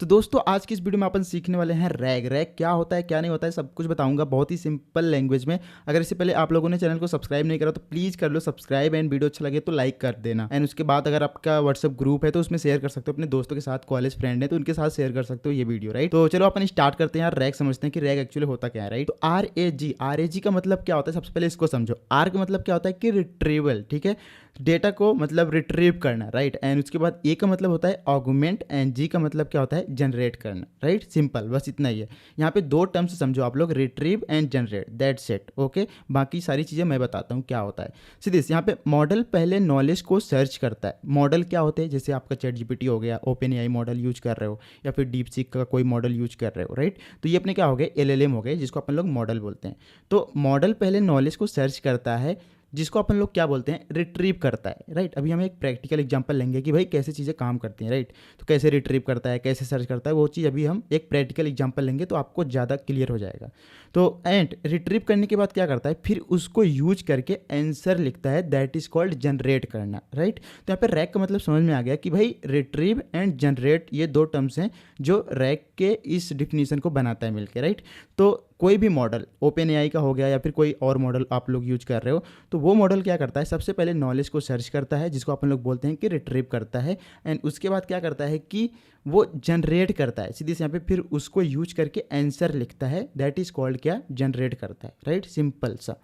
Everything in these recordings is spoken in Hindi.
तो दोस्तों आज की इस वीडियो में अपन सीखने वाले हैं रैग। रैग क्या होता है, क्या नहीं होता है, सब कुछ बताऊंगा बहुत ही सिंपल लैंग्वेज में। अगर इससे पहले आप लोगों ने चैनल को सब्सक्राइब नहीं करा तो प्लीज़ कर लो सब्सक्राइब, एंड वीडियो अच्छा लगे तो लाइक कर देना। एंड उसके बाद अगर आपका व्हाट्सअप ग्रुप है तो उसमें शेयर कर सकते हो अपने दोस्तों के साथ, कॉलेज फ्रेंड है तो उनके साथ शेयर कर सकते हो ये वीडियो, राइट। तो चलो अपन स्टार्ट करते हैं यार। रैग समझते हैं कि रैग एक्चुअली होता क्या है, राइट। तो RAG का मतलब क्या होता है, सबसे पहले इसको समझो। आर का मतलब क्या होता है कि रिट्रीवल, ठीक है, डेटा को मतलब रिट्रीव करना, राइट। एंड उसके बाद ए का मतलब होता है ऑगमेंट, एंड जी का मतलब क्या होता है जनरेट करना, राइट। सिंपल, बस इतना ही है। यहाँ पे दो टर्म्स समझो आप लोग, retrieve and generate, that's it, okay. बाकी सारी चीज़ें मैं बताता हूँ क्या होता है। सीधे यहाँ पे मॉडल पहले नॉलेज को सर्च करता है। मॉडल क्या होते हैं, जैसे आपका चैट जीपीटी हो गया, ओपन एआई मॉडल यूज कर रहे हो, या फिर डीप सीक का कोई मॉडल यूज कर रहे हो, राइट। तो ये अपने क्या हो गए, LLM हो गए, जिसको अपन लोग मॉडल बोलते हैं। तो मॉडल पहले नॉलेज को सर्च करता है, जिसको अपन लोग क्या बोलते हैं, रिट्रीव करता है, राइट। अभी हम एक प्रैक्टिकल एग्जांपल लेंगे कि भाई कैसे चीज़ें काम करती हैं, राइट। तो कैसे रिट्रीव करता है, कैसे सर्च करता है, वो चीज़ अभी हम एक प्रैक्टिकल एग्जांपल लेंगे तो आपको ज़्यादा क्लियर हो जाएगा। तो एंड रिट्रीव करने के बाद क्या करता है, फिर उसको यूज करके आंसर लिखता है, दैट इज कॉल्ड जनरेट करना, राइट। तो यहाँ पे रैक का मतलब समझ में आ गया कि भाई रिट्रीव एंड जनरेट ये दो टर्म्स हैं जो रैक के इस डिफिनीशन को बनाता है मिलके, राइट। तो कोई भी मॉडल ओपन एआई का हो गया या फिर कोई और मॉडल आप लोग यूज कर रहे हो, तो वो मॉडल क्या करता है, सबसे पहले नॉलेज को सर्च करता है, जिसको अपन लोग बोलते हैं कि रिट्रीव करता है। एंड उसके बाद क्या करता है कि वो जनरेट करता है, सीधे से यहाँ पे फिर उसको यूज करके आंसर लिखता है, दैट इज कॉल्ड क्या, जनरेट करता है, राइट। सिंपल सा,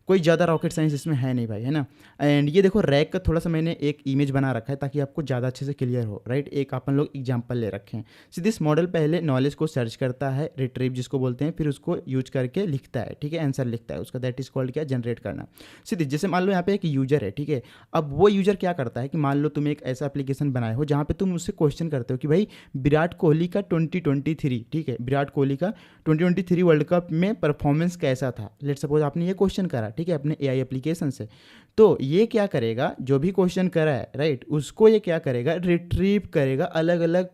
कोई ज़्यादा रॉकेट साइंस इसमें है नहीं भाई, है ना। एंड ये देखो रैक का थोड़ा सा मैंने एक इमेज बना रखा है ताकि आपको ज़्यादा अच्छे से क्लियर हो, राइट। एक अपन लोग एग्जांपल ले रखे हैं। सीधे इस मॉडल पहले नॉलेज को सर्च करता है, रिट्रीव जिसको बोलते हैं, फिर उसको यूज करके लिखता है, ठीक है, आंसर लिखता है उसका, दैट इज कॉल्ड क्या, जनरेट करना। सीधे जैसे मान लो यहाँ पे एक यूजर है, ठीक है। अब वो यूजर क्या करता है कि मान लो तुम एक ऐसा एप्लीकेशन बनाए हो जहाँ पे तुम उससे क्वेश्चन करते हो कि भाई विराट कोहली का 2023, ठीक है, विराट कोहली का 2023 वर्ल्ड कप में परफॉर्मेंस कैसा था। लेट सपोज आपने ये क्वेश्चन करा, ठीक है, अपने एआई एप्लीकेशन से। तो ये क्या करेगा, जो भी क्वेश्चन करा है, राइट, उसको ये क्या करेगा, रिट्रीव करेगा अलग अलग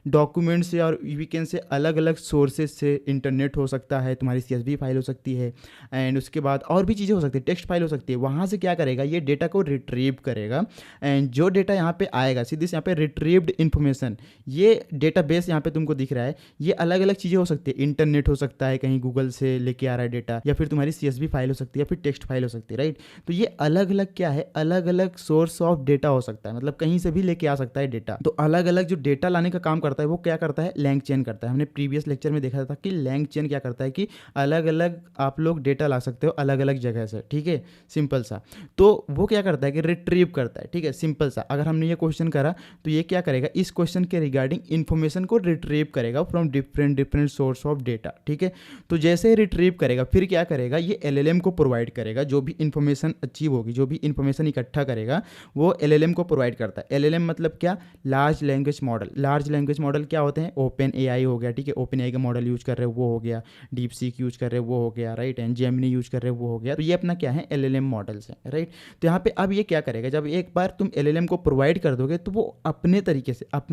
डॉक्यूमेंट से और वीकेंड से, अलग अलग सोर्सेज से। इंटरनेट हो सकता है, तुम्हारी CSV फाइल हो सकती है, एंड उसके बाद और भी चीज़ें हो सकती है, टेक्स्ट फाइल हो सकती है। वहाँ से क्या करेगा, ये डेटा को रिट्रीव करेगा। एंड जो डेटा यहाँ पे आएगा, सीधे से यहाँ पे रिट्रीव्ड इन्फॉर्मेशन, ये डेटा बेस यहाँ पे तुमको दिख रहा है, ये अलग अलग चीज़ें हो सकती है। इंटरनेट हो सकता है, कहीं गूगल से लेके आ रहा है डेटा, या फिर तुम्हारी CSV फाइल हो सकती है, या फिर टेक्स्ट फाइल हो सकती है, राइट। तो ये अलग अलग क्या है, अलग अलग सोर्स ऑफ डेटा हो सकता है, मतलब कहीं से भी लेके आ सकता है डेटा। तो अलग अलग जो डेटा लाने का काम करता है वो क्या करता है, लैंग चेन करता है। हमने प्रीवियस लेक्चर में देखा था कि लैंग चेन क्या करता है कि अलग अलग आप लोग डेटा ला सकते हो अलग अलग जगह से, ठीक है, सिंपल सा। तो वो क्या करता है कि रिट्रीव करता है, ठीक है, सिंपल सा। अगर हमने ये क्वेश्चन करा तो ये क्या करेगा, इस क्वेश्चन के रिगार्डिंग इन्फॉर्मेशन को रिट्रीव करेगा from different different source of data, ठीक है। तो जैसे ही रिट्रीव करेगा फिर क्या करेगा, ये LLM को प्रोवाइड करेगा, जो भी इन्फॉर्मेशन अचीव होगी, जो भी इन्फॉर्मेशन इकट्ठा करेगा वो LLM को प्रोवाइड करता है। LLM मतलब क्या, large language model. Large language model क्या होते हैं, ओपन एआई हो गया, ठीक है, ओपन एआई का मॉडल यूज कर रहे हो वो हो गया, डीप सीक यूज कर रहे हो वो हो गया, राइट, एंड जेमिनी यूज कर रहे हो वो हो गया। तो ये अपना क्या है, LLM मॉडल्स है, राइट। तो यहाँ पे अब ये क्या करेगा, जब एक बार तुम LLM को प्रोवाइड कर दोगे तो वो अपने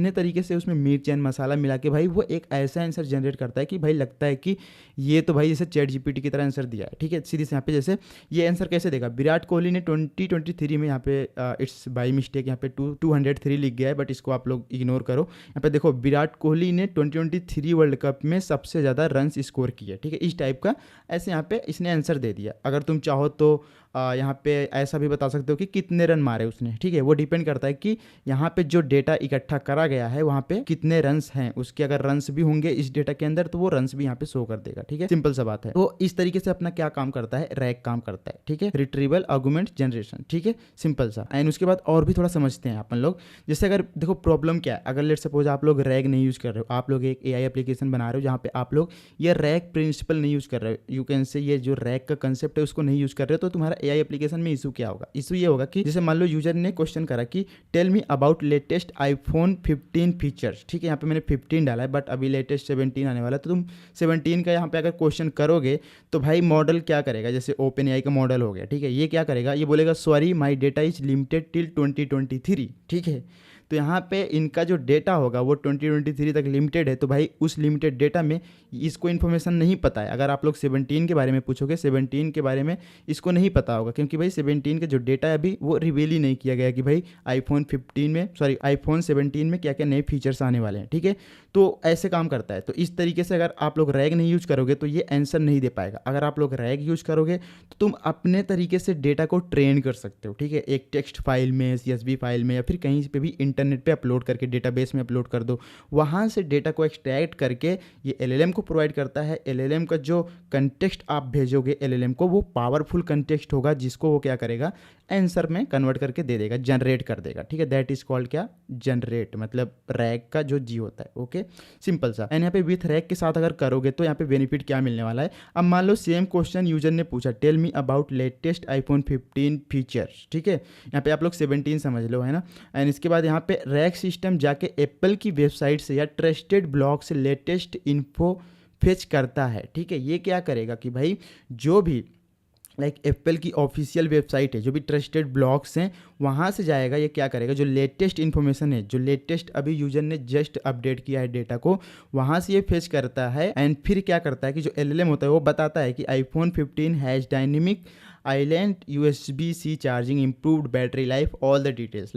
तरीके से उसमें मिर्च एंड मसाला मिला के भाई वो एक ऐसा आंसर जनरेट करता है कि भाई लगता है कि ये तो भाई जैसे चैट जीपीटी की तरह आंसर दिया है, ठीक है। सीधे से यहाँ पे जैसे ये आंसर कैसे देगा, विराट कोहली ने 2023 में, यहाँ पे इट्स बाई मिस्टेक यहाँ पे 203 लिख गया है, बट इसको आप लोग इग्नोर करो। यहाँ पे देखो विराट कोहली ने 2023 वर्ल्ड कप में सबसे ज़्यादा रन्स स्कोर किए, ठीक है, इस टाइप का ऐसे यहाँ पे इसने आंसर दे दिया। अगर तुम चाहो तो यहाँ पे ऐसा भी बता सकते हो कि कितने रन मारे उसने, ठीक है। वो डिपेंड करता है कि यहाँ पे जो डेटा इकट्ठा करा गया है वहाँ पे कितने रन्स हैं उसके। अगर रन्स भी होंगे इस डेटा के अंदर तो वो रन्स भी यहाँ पे शो कर देगा, ठीक है, सिंपल सा बात है। तो इस तरीके से अपना क्या काम करता है, रैग काम करता है, ठीक है, रिट्रीवल आर्गुमेंट जनरेशन, ठीक है, सिंपल सा। एंड उसके बाद और भी थोड़ा समझते हैं अपन लोग। जैसे अगर देखो प्रॉब्लम क्या है, अगर लेट सपोज आप लोग रैग नहीं यूज कर रहे हो, आप लोग एक एआई एप्लीकेशन बना रहे हो जहाँ पे आप लोग ये रैग प्रिंसिपल नहीं यूज कर रहे हो, यू कैन से ये जो रैग का कंसेप्ट है उसको नहीं यूज कर रहे हो, तो तुम्हारा एआई एप्लीकेशन में इशू क्या होगा, इशू ये होगा कि जैसे मान लो यूजर ने क्वेश्चन करा कि tell me about latest iPhone 15 features, ठीक है, यहाँ पे मैंने 15 डाला है बट अभी लेटेस्ट 17 आने वाला है, तो तुम 17 का यहाँ पे अगर क्वेश्चन करोगे तो भाई मॉडल क्या करेगा, जैसे ओपन एआई का मॉडल हो गया, ठीक है, ये क्या करेगा, ये बोलेगा sorry my data is limited till 2023, ठीक है। तो यहाँ पे इनका जो डेटा होगा वो 2023 तक लिमिटेड है, तो भाई उस लिमिटेड डेटा में इसको इन्फॉर्मेशन नहीं पता है। अगर आप लोग 17 के बारे में पूछोगे, 17 के बारे में इसको नहीं पता होगा, क्योंकि भाई 17 का जो डेटा है अभी वो रिवील ही नहीं किया गया कि भाई आईफोन 17 में क्या क्या नए फीचर्स आने वाले हैं, ठीक है। तो ऐसे काम करता है। तो इस तरीके से अगर आप लोग रैग नहीं यूज करोगे तो ये आंसर नहीं दे पाएगा। अगर आप लोग रैग यूज करोगे तो तुम अपने तरीके से डेटा को ट्रेन कर सकते हो, ठीक है। एक टेक्स्ट फाइल में, CSV फाइल में, या फिर कहीं पे भी इंटरनेट पे अपलोड करके डेटाबेस में अपलोड कर दो, वहाँ से डेटा को एक्सट्रैक्ट करके ये LLM को प्रोवाइड करता है। LLM का जो कंटेक्स्ट आप भेजोगे LLM को, वो पावरफुल कंटेक्स्ट होगा, जिसको वो क्या करेगा, आंसर में कन्वर्ट करके दे देगा, जनरेट कर देगा, ठीक है। दैट इज कॉल्ड क्या, जनरेट, मतलब रैग का जो जी होता है। ओके, सिंपल सा। एंड यहाँ पे विथ रैग के साथ अगर करोगे तो यहाँ पे बेनिफिट क्या मिलने वाला है। अब मान लो सेम क्वेश्चन यूजर ने पूछा, tell me about latest iPhone 15 features, ठीक है। यहाँ पे आप लोग 17 समझ लो, है ना। एंड इसके बाद यहाँ पे रैग सिस्टम जाके एप्पल की वेबसाइट से या ट्रस्टेड ब्लॉग से लेटेस्ट इन्फो फेच करता है, ठीक है। ये क्या करेगा कि भाई जो भी एप्पल की ऑफिशियल वेबसाइट है, जो भी ट्रस्टेड ब्लॉग्स हैं, वहाँ से जाएगा, ये क्या करेगा, जो लेटेस्ट इन्फॉर्मेशन है, जो लेटेस्ट अभी यूजर ने जस्ट अपडेट किया है डेटा को, वहाँ से ये फेच करता है। एंड फिर क्या करता है कि जो LLM होता है वो बताता है कि iPhone 15 has dynamic island USB-C charging, improved battery life, all the details.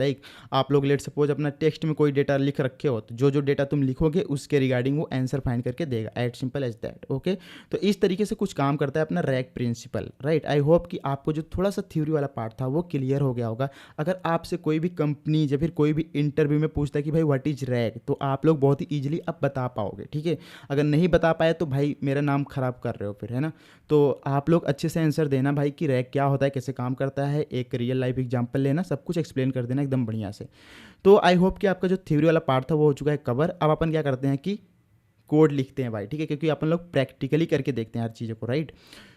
आप लोग लेट सपोज अपना टेक्स्ट में कोई डेटा लिख रखे हो, तो जो डेटा तुम लिखोगे उसके रिगार्डिंग वो आंसर फाइंड करके देगा, as simple as that. Okay, तो इस तरीके से कुछ काम करता है अपना RAG principle, right. I hope कि आपको जो थोड़ा सा थ्योरी वाला पार्ट था वो क्लियर हो गया होगा। अगर आपसे कोई भी कंपनी या फिर कोई भी इंटरव्यू में पूछता है कि भाई व्हाट इज रैग, तो आप लोग बहुत ही ईजिली अब बता पाओगे, ठीक है। अगर नहीं बता पाए तो भाई मेरा नाम खराब कर रहे हो फिर, है ना। तो आप लोग अच्छे से आंसर देना भाई कि रैग क्या होता है, कैसे काम करता है, एक रियल लाइफ एग्जांपल लेना, सब कुछ एक्सप्लेन कर देना एकदम बढ़िया से। तो आई होप कि आपका जो थ्योरी वाला पार्ट था वो हो चुका है कवर। अब अपन क्या करते हैं कि कोड लिखते हैं भाई, ठीक है, क्योंकि अपन लोग प्रैक्टिकली करके देखते हैं हर चीज़ों को, राइट।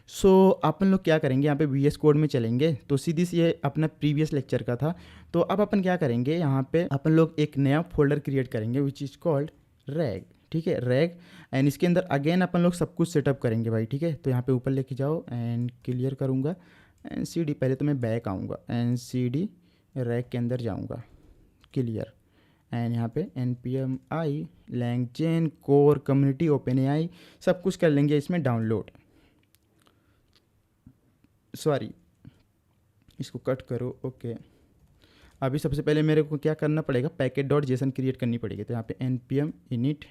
सो अपन लोग क्या करेंगे, यहाँ पे VS कोड में चलेंगे। तो सीधी सी ये अपना प्रीवियस लेक्चर का था। तो अब अपन क्या करेंगे, यहाँ पे अपन लोग एक नया फोल्डर क्रिएट करेंगे विच इज़ कॉल्ड रैग, ठीक है, रैग। एंड इसके अंदर अगेन अपन लोग सब कुछ सेटअप करेंगे भाई, ठीक है। तो यहाँ पे ऊपर लेके जाओ एंड क्लियर करूँगा, एंड CD, पहले तो मैं बैक आऊँगा, एंड CD रैग के अंदर जाऊँगा, क्लियर। एंड यहाँ पे npmi LangChain core community OpenAI सब कुछ कर लेंगे इसमें डाउनलोड। सॉरी, इसको कट करो। ओके, अभी सबसे पहले मेरे को क्या करना पड़ेगा, package.json क्रिएट करनी पड़ेगी। तो यहाँ पे npm init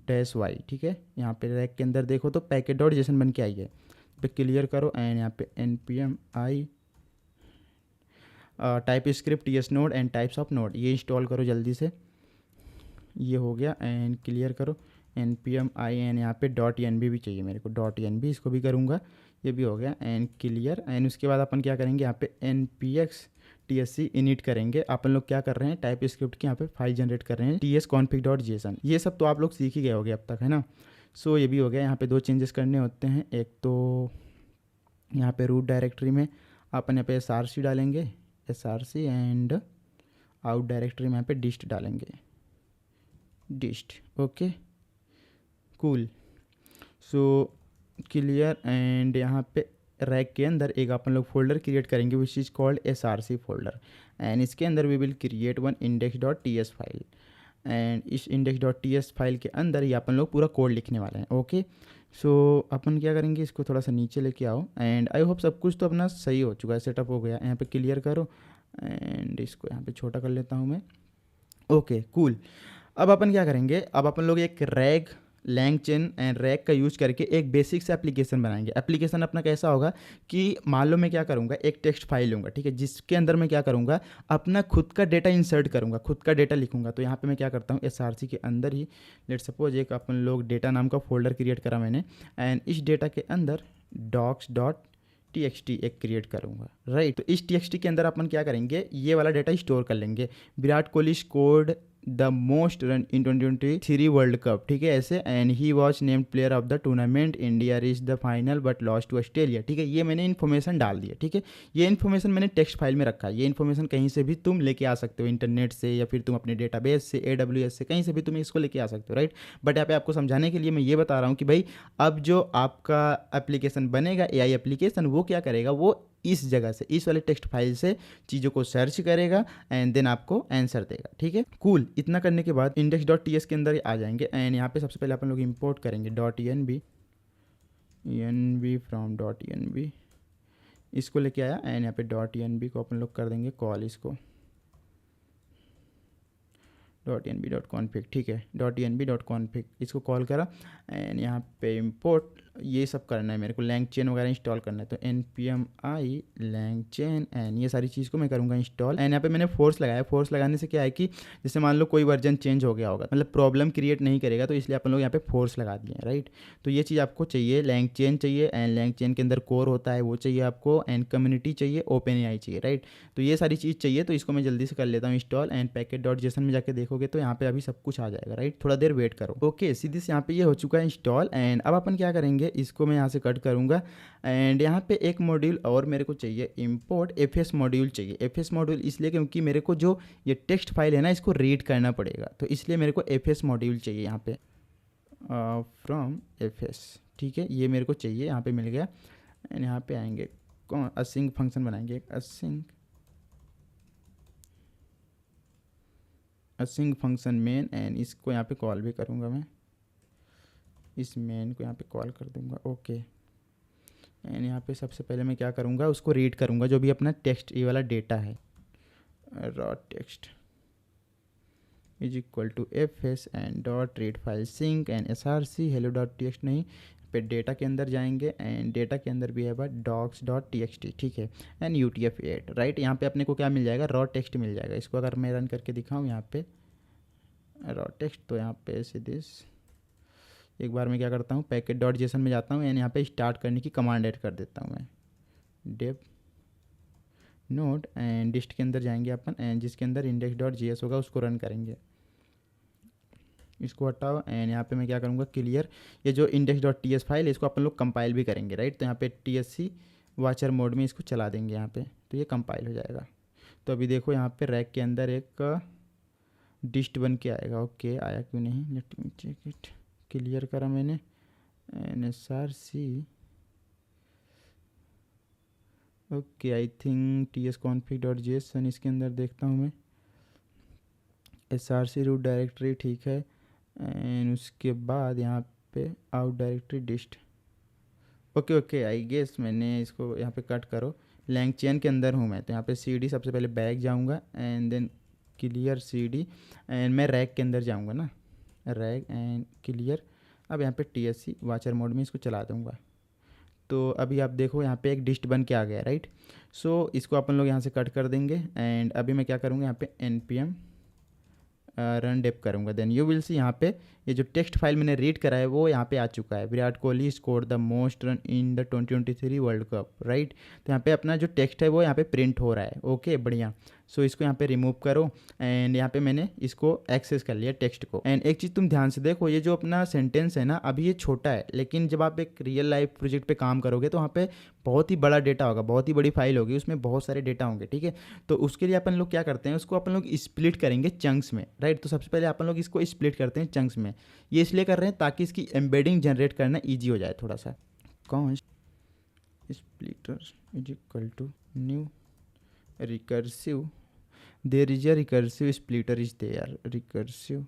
-y, ठीक है। यहाँ पे रैग के अंदर देखो तो package.json बन के आई है, पे क्लियर करो। एंड यहाँ पे npmi type script TS node and types of node, ये इंस्टॉल करो जल्दी से। ये हो गया एंड क्लियर करो npmi। एंड यहाँ पे .env भी चाहिए मेरे को, .env, इसको भी करूँगा, ये भी हो गया एंड क्लियर। एंड उसके बाद अपन क्या करेंगे, यहाँ पे npx tsc init करेंगे। अपन लोग क्या कर रहे हैं, टाइप स्क्रिप्ट की यहाँ पे फाइल जनरेट कर रहे हैं tsconfig.json। ये सब तो आप लोग सीख ही गए होगे अब तक, है ना। सो ये भी हो गया। यहाँ पे 2 चेंजेस करने होते हैं। एक तो यहाँ पे रूट डायरेक्टरी में अपन यहाँ पे src डालेंगे, src, एंड आउट डायरेक्टरी में यहाँ पे डिस्ट डालेंगे, dist. Okay, cool, so clear. And यहाँ पे रैग के अंदर एक अपन लोग फोल्डर क्रिएट करेंगे which is called src folder. And इसके अंदर we will create one index.ts file. And इस index.ts फाइल के अंदर ये अपन लोग पूरा कोड लिखने वाले हैं। ओके, सो अपन क्या करेंगे, इसको थोड़ा सा नीचे लेके आओ। एंड आई होप सब कुछ तो अपना सही हो चुका है, सेटअप हो गया। यहाँ पे क्लियर करो एंड इसको यहाँ पे छोटा कर लेता हूँ मैं। Okay, cool. अब अपन क्या करेंगे, अब अपन लोग एक रैग, LangChain एंड रैग का यूज करके एक बेसिक से एप्लीकेशन बनाएंगे। एप्लीकेशन अपना कैसा होगा कि मान लो मैं क्या करूँगा, एक टेक्स्ट फाइल लूँगा, ठीक है, जिसके अंदर मैं क्या करूँगा, अपना खुद का डेटा इंसर्ट करूँगा, खुद का डेटा लिखूँगा। तो यहाँ पे मैं क्या करता हूँ, src के अंदर ही लेट सपोज एक अपन लोग डेटा नाम का फोल्डर क्रिएट करा मैंने। एंड इस डेटा के अंदर docs.txt एक क्रिएट करूँगा, राइट। तो इस txt के अंदर अपन क्या करेंगे, ये वाला डेटा स्टोर कर लेंगे। Virat Kohli scored the most run in 2023 world cup, ठीक है, ऐसे। And he was named player of the tournament, India reach the final but lost to Australia, ठीक है। ये मैंने इन्फॉर्मेशन डाल दिया, ठीक है। ये इन्फॉर्मेशन मैंने टेक्स्ट फाइल में रखा है। ये इन्फॉर्मेशन कहीं से भी तुम लेके आ सकते हो, इंटरनेट से या फिर तुम अपने डेटाबेस से, AWS से, कहीं से भी तुम इसको लेके आ सकते हो, राइट। बट यहाँ पे आपको समझाने के लिए मैं ये बता रहा हूँ कि भाई अब जो आपका एप्लीकेशन बनेगा, AI एप्लीकेशन, वो क्या करेगा, वो इस जगह से, इस वाले टेक्स्ट फाइल से चीज़ों को सर्च करेगा एंड देन आपको आंसर देगा। ठीक है, कूल। इतना करने के बाद index.ts के अंदर आ जाएंगे एंड यहाँ पे सबसे पहले अपन लोग इंपोर्ट करेंगे .env फ्रॉम .env, इसको लेके आया एंड यहाँ पे .env को अपन लोग कर देंगे कॉल, इसको .env.config। ठीक है, .env.config इसको कॉल करा एंड यहाँ पे इंपोर्ट ये सब करना है मेरे को, LangChain वगैरह इंस्टॉल करना है, तो npm i LangChain एंड ये सारी चीज़ को मैं करूँगा इंस्टॉल। एंड यहाँ पे मैंने फोर्स लगाया, फोर्स लगाने से क्या है कि जैसे मान लो कोई वर्जन चेंज हो गया होगा, मतलब प्रॉब्लम क्रिएट नहीं करेगा, तो इसलिए अपन लोग यहाँ पे फोर्स लगा दिए हैं, राइट। तो ये चीज़ आपको चाहिए, LangChain चाहिए एंड LangChain के अंदर कोर होता है वो चाहिए आपको, एंड कम्युनिटी चाहिए, OpenAI चाहिए, राइट। तो ये सारी चीज़ चाहिए, तो इसको मैं जल्दी से कर लेता हूँ इंस्टॉल एंड package.json में जाके देखोगे तो यहाँ पे अभी सब कुछ आ जाएगा, राइट। थोड़ा देर वेट करो। ओके, सीधी से यहाँ पे ये हो चुका है इंस्टॉल एंड अब अपन क्या करेंगे, इसको मैं यहाँ से कट करूँगा एंड यहाँ पे एक मॉड्यूल और मेरे को चाहिए, इंपोर्ट fs मॉड्यूल चाहिए। fs मॉड्यूल इसलिए क्योंकि मेरे को जो ये टेक्स्ट फाइल है ना इसको रीड करना पड़ेगा, तो इसलिए मेरे को fs मॉड्यूल चाहिए यहाँ पे फ्रॉम fs। ठीक है, ये मेरे को चाहिए, यहाँ पे मिल गया एंड यहाँ पे आएंगे कौन असिंक फंक्शन बनाएंगे, असिंक फंक्शन मेन एंड इसको यहाँ पे कॉल भी करूँगा मैं, इस मेन को यहाँ पे कॉल कर दूँगा। ओके, एंड यहाँ पे सबसे पहले मैं क्या करूँगा, उसको रीड करूँगा जो भी अपना टेक्स्ट ये वाला डेटा है, raw text is equal to fs and dot read file sync and src hello.txt, नहीं पे डेटा के अंदर जाएंगे एंड डेटा के अंदर भी है बात docs.txt। ठीक है, एंड utf-8, राइट। यहाँ पे अपने को क्या मिल जाएगा, रॉ टेक्स्ट मिल जाएगा। इसको अगर मैं रन करके दिखाऊँ यहाँ पे रॉ टेक्स्ट, तो यहाँ पे सीधे एक बार मैं क्या करता हूँ, package.json में जाता हूँ एंड यहाँ पे स्टार्ट करने की कमांड ऐड कर देता हूँ मैं, डेव नोड एंड डिस्ट के अंदर जाएंगे अपन एंड जिसके अंदर index.js होगा उसको रन करेंगे। इसको हटाओ एंड यहाँ पे मैं क्या करूँगा, क्लियर ये जो index.ts फाइल है इसको अपन लोग कंपाइल भी करेंगे, राइट। तो यहाँ पे tsc वाचर मोड में इसको चला देंगे यहाँ पे, तो ये कंपाइल हो जाएगा। तो अभी देखो यहाँ पे रैक के अंदर एक डिस्ट बन के आएगा। ओके, आया क्यों नहीं, let me check it. Clear करा मैंने src। Okay, I think tsconfig.json इसके अंदर देखता हूँ मैं, src रूट डायरेक्टरी, ठीक है। एंड उसके बाद यहाँ पे out directory dist. Okay okay, I guess मैंने इसको यहाँ पे कट करो, LangChain के अंदर हूँ मैं, तो यहाँ पे cd सबसे पहले बैक जाऊँगा and then clear cd and मैं रैक के अंदर जाऊँगा ना, रैक एंड क्लियर। अब यहाँ पे tsc वाचर मोड में इसको चला दूँगा, तो अभी आप देखो यहाँ पे एक डिस्ट बन के आ गया, राइट। सो इसको अपन लोग यहाँ से कट कर देंगे एंड अभी मैं क्या करूँगा, यहाँ पे npm रन डेप करूँगा, देन यू विल सी यहाँ पे ये जो टेक्स्ट फाइल मैंने रीड करा है वो यहाँ पे आ चुका है, Virat Kohli score the most run in the 2023 world cup, right. तो यहाँ पे अपना जो टेक्स्ट है वो यहाँ पे प्रिंट हो रहा है। ओके, बढ़िया। सो इसको यहाँ पे रिमूव करो एंड यहाँ पे मैंने इसको एक्सेस कर लिया टेक्स्ट को। एंड एक चीज़ तुम ध्यान से देखो, ये जो अपना सेंटेंस है ना अभी ये छोटा है, लेकिन जब आप एक रियल लाइफ प्रोजेक्ट पे काम करोगे तो वहाँ पे बहुत ही बड़ा डेटा होगा, बहुत ही बड़ी फाइल होगी, उसमें बहुत सारे डेटा होंगे, ठीक है। तो उसके लिए अपन लोग क्या करते हैं, उसको अपन लोग स्प्लिट करेंगे चंक्स में, राइट। तो सबसे पहले अपन लोग इसको स्प्लिट करते हैं चंक्स में। ये इसलिए कर रहे हैं ताकि इसकी एम्बेडिंग जनरेट करना ईजी हो जाए थोड़ा सा। Const splitter is equal to new recursive, there is a recursive splitter is there, recursive.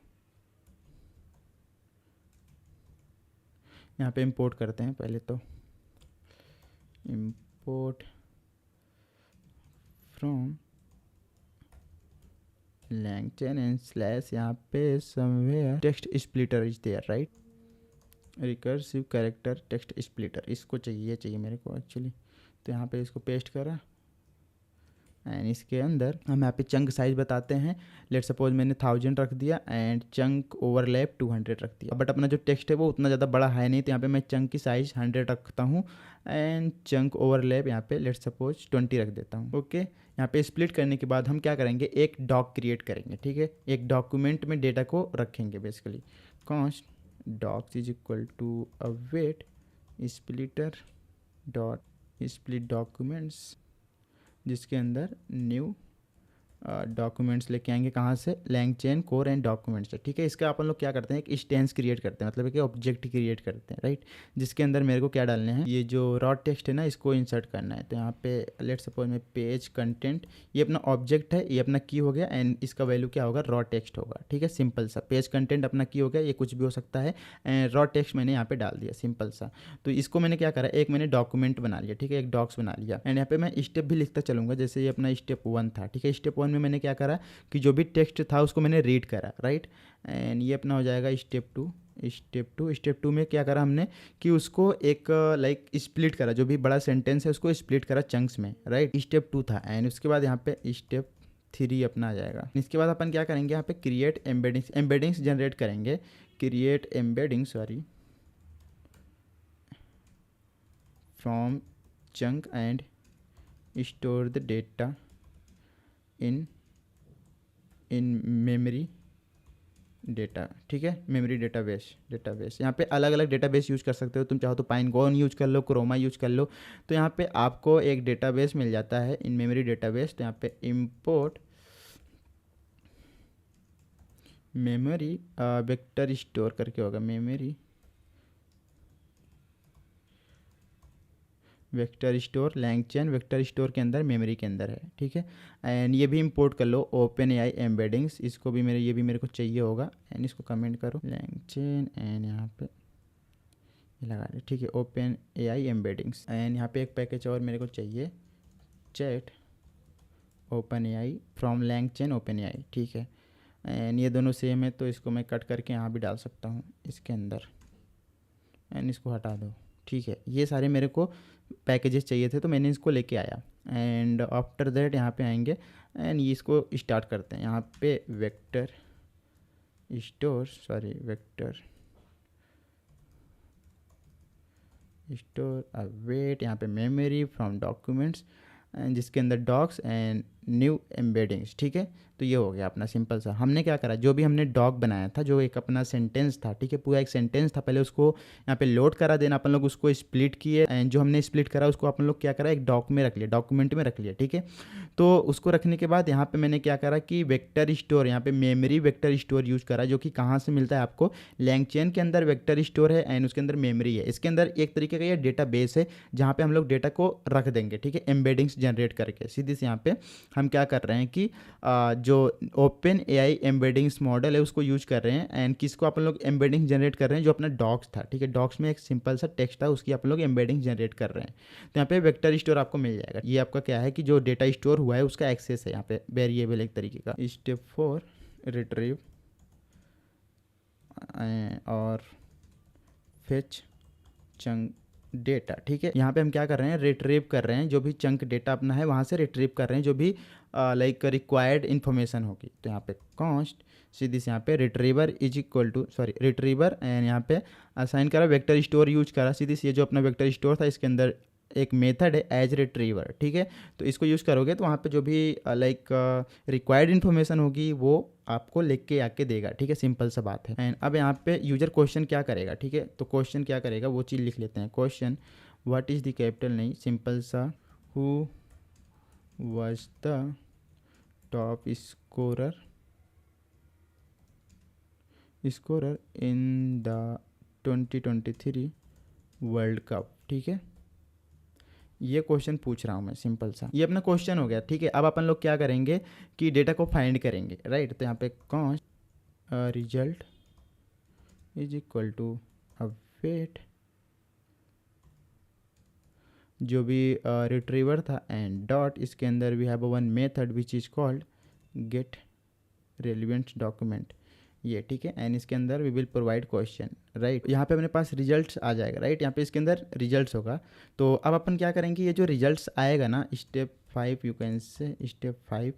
यहाँ पे इंपोर्ट करते हैं पहले, तो import from LangChain and slash यहाँ पे somewhere text splitter is there, right. Recursive character text splitter, इसको चाहिए मेरे को एक्चुअली। तो यहाँ पे इसको पेस्ट करा एंड इसके अंदर हम यहाँ पे चंक साइज बताते हैं। लेट सपोज मैंने 1000 रख दिया एंड चंक ओवरलैप 200 रख दिया, बट अपना जो टेक्स्ट है वो उतना ज़्यादा बड़ा है नहीं, तो यहाँ पे मैं चंक की साइज 100 रखता हूँ एंड चंक ओवरलैप यहाँ पे लेट सपोज 20 रख देता हूँ। ओके, यहाँ पे स्प्लिट करने के बाद हम क्या करेंगे, एक डॉक क्रिएट करेंगे, ठीक है। एक डॉक्यूमेंट में डेटा को रखेंगे basically. Const docs is equal to await splitter dot split documents, जिसके अंदर न्यू डॉक्यूमेंट्स लेके आएंगे कहाँ से, लैंगचेन कोर एंड डॉक्यूमेंट्स से, ठीक है। इसका अपन लोग क्या करते हैं, एक इंस्टेंस क्रिएट करते हैं, मतलब एक ऑब्जेक्ट क्रिएट करते हैं, राइट, जिसके अंदर मेरे को क्या डालने हैं, ये जो रॉ टेक्स्ट है ना इसको इंसर्ट करना है। तो यहाँ पे लेट सपोज में पेज कंटेंट, ये अपना ऑब्जेक्ट है, ये अपना की हो गया, एंड इसका वैल्यू क्या होगा, रॉ टेक्स्ट होगा, ठीक है, सिंपल सा। पेज कंटेंट अपना की हो गया, ये कुछ भी हो सकता है, एंड रॉ टेक्स्ट मैंने यहाँ पे डाल दिया, सिंपल सा। तो इसको मैंने क्या करा, एक मैंने डॉक्यूमेंट बना लिया, ठीक है, एक डॉक्स बना लिया, एंड यहाँ पे मैं स्टेप भी लिखता चलूँगा, जैसे ये अपना स्टेप 1 था, ठीक है। स्टेप 1 में मैंने क्या करा कि जो भी टेक्स्ट था उसको मैंने रीड करा, राइट, एंड ये अपना हो जाएगा स्टेप 2। स्टेप टू में क्या करा हमने कि उसको एक लाइक स्प्लिट करा, जो भी बड़ा सेंटेंस है उसको स्प्लिट करा चंक्स में, राइट, स्टेप 2 था। एंड उसके बाद यहाँ पे स्टेप 3 अपना आ जाएगा। इसके बाद अपन क्या करेंगे, यहाँ पे क्रिएट एम्बेडिंग्स जनरेट करेंगे, create embedding sorry from chunk and store the data in memory data, ठीक है, मेमोरी डेटाबेस। यहाँ पे अलग अलग डेटाबेस यूज कर सकते हो, तुम चाहो तो पाइनगोन यूज कर लो, क्रोमा यूज कर लो। तो यहाँ पे आपको एक डेटाबेस मिल जाता है इन मेमोरी डेटाबेस। तो यहाँ पे इंपोर्ट मेमोरी वेक्टर स्टोर करके होगा, memory vector store LangChain vector store के अंदर मेमोरी के अंदर है, ठीक है। एंड ये भी इंपोर्ट कर लो ओपन एआई एम्बेडिंग्स, इसको भी ये भी मेरे को चाहिए होगा, एंड इसको कमेंट करो लैंगचेन, एंड यहाँ पे ये लगा दे, ठीक है, ओपन एआई एम्बेडिंग्स। एंड यहाँ पे एक पैकेज और मेरे को चाहिए, chat open AI from LangChain open AI, ठीक है। एंड ये दोनों सेम है, तो इसको मैं कट करके यहाँ भी डाल सकता हूँ इसके अंदर, एंड इसको हटा दो, ठीक है। ये सारे मेरे को पैकेजेस चाहिए थे, तो मैंने इसको लेके आया। एंड आफ्टर दैट यहाँ पे आएंगे, एंड ये इसको स्टार्ट करते हैं। यहाँ पे वेक्टर स्टोर वेट, यहाँ पे मेमोरी फ्रॉम डॉक्यूमेंट्स, एंड जिसके अंदर डॉक्स एंड न्यू एम्बेडिंग्स, ठीक है। तो ये हो गया अपना सिंपल सा। हमने क्या करा, जो भी हमने डॉक बनाया था, जो एक अपना सेंटेंस था, ठीक है, पूरा एक सेंटेंस था, पहले उसको यहाँ पे लोड करा, देना अपन लोग उसको स्प्लिट किए, एंड जो हमने स्प्लिट करा उसको अपन लोग क्या करा, एक डॉक में रख लिया, डॉक्यूमेंट में रख लिया, ठीक है। तो उसको रखने के बाद यहाँ पे मैंने क्या करा कि वेक्टर स्टोर, यहाँ पे मेमोरी वेक्टर स्टोर यूज करा, जो कि कहाँ से मिलता है आपको, लैंगचेन के अंदर वेक्टर स्टोर है, एंड उसके अंदर मेमोरी है। इसके अंदर एक तरीके का ये डेटा बेस है जहाँ पे हम लोग डेटा को रख देंगे, ठीक है, एम्बेडिंग्स जनरेट करके। सीधी से यहाँ पे हम क्या कर रहे हैं कि जो ओपन एआई एम्बेडिंग्स मॉडल है उसको यूज कर रहे हैं, एंड किसको अपन लोग एम्बेडिंग जनरेट कर रहे हैं, जो अपना डॉक्स था, ठीक है, डॉक्स में एक सिंपल सा टेक्स्ट था, उसकी अपन लोग एम्बेडिंग जनरेट कर रहे हैं। तो यहाँ पे वेक्टर स्टोर आपको मिल जाएगा। ये आपका क्या है कि जो डेटा स्टोर हुआ है उसका एक्सेस है, यहाँ पे वेरिएबल एक तरीके का। स्टेप 4 रिट्रीव और फेच चंक डेटा, ठीक है। यहाँ पे हम क्या कर रहे हैं, रिट्रीव कर रहे हैं, जो भी चंक डेटा अपना है वहाँ से रिट्रीव कर रहे हैं, जो भी लाइक रिक्वायर्ड इन्फॉर्मेशन होगी। तो यहाँ पे कॉन्स्ट सीधी से यहाँ पे retriever is equal to retriever, and यहाँ पे असाइन करा वेक्टर स्टोर यूज करा, सीधी से जो अपना वेक्टर स्टोर था इसके अंदर एक मेथड है एज रिट्रीवर, ठीक है। तो इसको यूज़ करोगे तो वहाँ पे जो भी लाइक रिक्वायर्ड इन्फॉर्मेशन होगी वो आपको लिख के आके देगा, ठीक है, सिंपल सा बात है। एंड अब यहाँ पे यूजर क्वेश्चन क्या करेगा, ठीक है, तो क्वेश्चन क्या करेगा वो चीज़ लिख लेते हैं। Question what is the capital नहीं, सिंपल सा who was the top scorer in the 2023 world cup, ठीक है। ये क्वेश्चन पूछ रहा हूँ मैं, सिंपल सा, ये अपना क्वेश्चन हो गया, ठीक है। अब अपन लोग क्या करेंगे कि डेटा को फाइंड करेंगे, राइट। तो यहाँ पे const result is equal to wait, जो भी रिट्रीवर था, एंड डॉट, इसके अंदर we have one method which is called get relevant document, ये ठीक है। एंड इसके अंदर we will provide question, right. यहाँ पे अपने पास रिजल्ट्स आ जाएगा, राइट, यहाँ पे इसके अंदर रिजल्ट्स होगा। तो अब अपन क्या करेंगे, ये जो रिजल्ट्स आएगा ना, step 5 you can say step 5,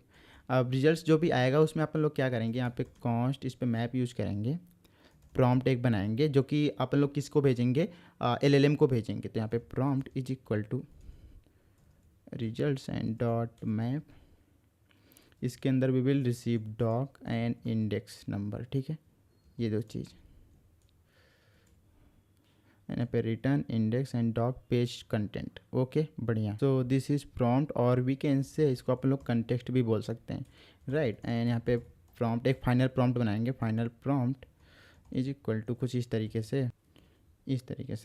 अब रिजल्ट्स जो भी आएगा उसमें अपन लोग क्या करेंगे, यहाँ पे कॉन्स्ट, इस पर मैप यूज़ करेंगे, प्रॉम्प्ट एक बनाएंगे, जो कि अपन लोग किसको भेजेंगे, LLM को भेजेंगे। तो यहाँ पे prompt is equal to results and dot map, इसके अंदर we will receive doc and index number, ठीक है, ये दो चीज़। एंड यहाँ पे return index and doc page content. Okay बढ़िया। सो दिस इज प्रॉम्प्ट, और वी कैन से इसको अपन लोग कंटेक्स्ट भी बोल सकते हैं, राइट। एंड यहाँ पे प्रॉम्प्ट, एक फाइनल प्रॉम्प्ट बनाएंगे। Final prompt is equal to कुछ इस तरीके से,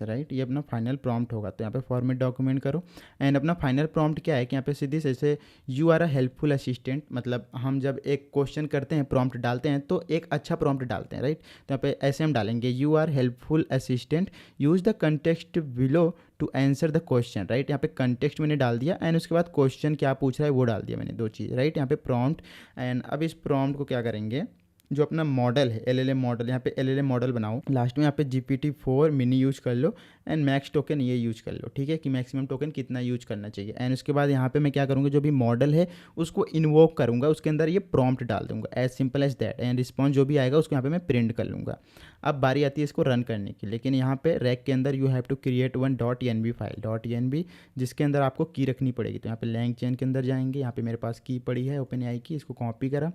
राइट। ये अपना फाइनल प्रॉम्प्ट होगा। तो यहाँ पे फॉर्मेट डॉक्यूमेंट करो एंड अपना फाइनल प्रॉम्प्ट क्या है कि यहाँ पे सीधी जैसे you are a helpful assistant, मतलब हम जब एक क्वेश्चन करते हैं, प्रॉम्प्ट डालते हैं तो एक अच्छा प्रॉम्प्ट डालते हैं, राइट। तो यहाँ पे ऐसे हम डालेंगे you are helpful assistant, use the context below to answer the question, right. यहाँ पे कंटेक्स्ट मैंने डाल दिया एंड उसके बाद क्वेश्चन क्या पूछ रहा है वो डाल दिया मैंने, दो चीज़, राइट। यहाँ पे प्रॉम्प्ट एंड अब इस प्रॉम्प्ट को क्या करेंगे, जो अपना मॉडल है LLM मॉडल, यहाँ पे LLM मॉडल बनाओ। लास्ट में यहाँ पे GPT-4 मिनी यूज कर लो एंड मैक्स टोकन ये यूज कर लो, ठीक है, कि मैक्सिमम टोकन कितना यूज करना चाहिए। एंड उसके बाद यहाँ पे मैं क्या करूँगा, जो भी मॉडल है उसको इन्वोक करूँगा, उसके अंदर ये प्रॉम्प्ट डाल दूंगा, as simple as that. And response जो भी आएगा उसको यहाँ पे मैं प्रिंट कर लूँगा। अब बारी आती है इसको रन करने की, लेकिन यहाँ पे रैक के अंदर you have to create one .env file, .env, जिसके अंदर आपको की रखनी पड़ेगी। तो यहाँ पे लैंग चेन के अंदर जाएंगे, यहाँ पे मेरे पास की पड़ी है OpenAI की, इसको कॉपी करा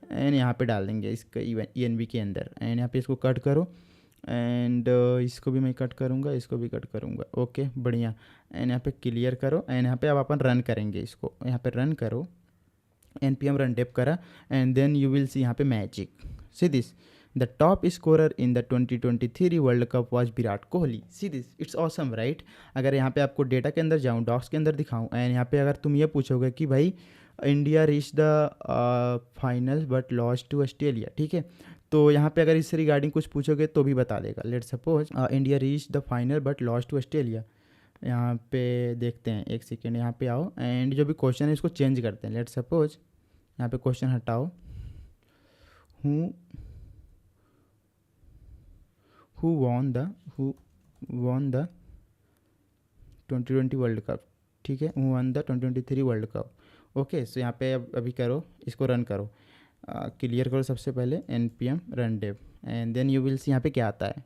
एंड यहाँ पे डाल देंगे इसका ENV के अंदर। एंड यहाँ पे इसको कट करो एंड इसको भी मैं कट करूँगा, इसको भी कट करूँगा। ओके बढ़िया। एंड यहाँ पे क्लियर करो एंड यहाँ पे अब अपन रन करेंगे इसको, यहाँ पे रन करो, npm रन डेप करा and then you will see यहाँ पे magic, see this, the top scorer in the 2023 world cup was Virat Kohli. See this, it's awesome, right. अगर यहाँ पे आपको डेटा के अंदर जाऊँ, डॉक्स के अंदर दिखाऊँ एंड यहाँ पे अगर तुम ये पूछोगे कि भाई India reach the final but lost to Australia, ठीक है, तो यहाँ पे अगर इससे रिगार्डिंग कुछ पूछोगे तो भी बता देगा। Let suppose India reach the final but lost to Australia. यहाँ पे देखते हैं, एक सेकेंड, यहाँ पे आओ एंड जो भी क्वेश्चन है इसको चेंज करते हैं। लेट सपोज यहाँ पे क्वेश्चन हटाओ, who won the 2020 world cup, ठीक है, who won the 2023 world cup. Okay, so यहाँ पे अभी करो, इसको रन करो, क्लियर करो सबसे पहले npm run dev and then you will see यहाँ पे क्या आता है।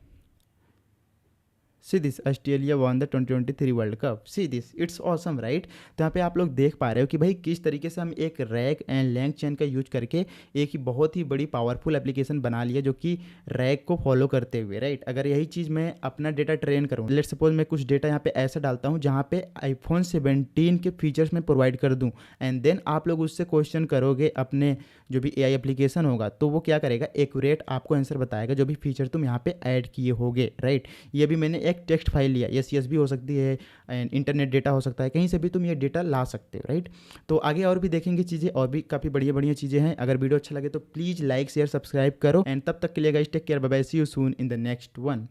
See this, Australia won the 2023 world cup. See this, it's awesome, right. तो यहाँ पे आप लोग देख पा रहे हो कि भाई किस तरीके से हम एक रैक एंड लैंग चेन का यूज करके एक ही बहुत ही बड़ी पावरफुल एप्लीकेशन बना लिया, जो कि रैक को फॉलो करते हुए, राइट। अगर यही चीज़ मैं अपना डेटा ट्रेन करूँ, लेट सपोज मैं कुछ डेटा यहाँ पे ऐसा डालता हूँ जहाँ पे iPhone 17 के फीचर्स मैं प्रोवाइड कर दूँ एंड देन आप लोग उससे क्वेश्चन करोगे अपने जो भी AI एप्लीकेशन होगा, तो वो क्या करेगा, एक्यूरेट आपको आंसर बताएगा जो भी फीचर तुम यहाँ पे ऐड किए होगे, राइट। ये भी मैंने एक टेक्स्ट फाइल लिया, ये CSV हो सकती है एंड इंटरनेट डेटा हो सकता है, कहीं से भी तुम ये डेटा ला सकते हो, राइट। तो आगे और भी देखेंगे चीज़ें, और भी काफ़ी बढ़िया बढ़िया चीज़ें हैं। अगर वीडियो अच्छा लगे तो प्लीज़ लाइक शेयर सब्सक्राइब करो एंड तब तक के लिए guys take care, bye bye, see you soon in the next one.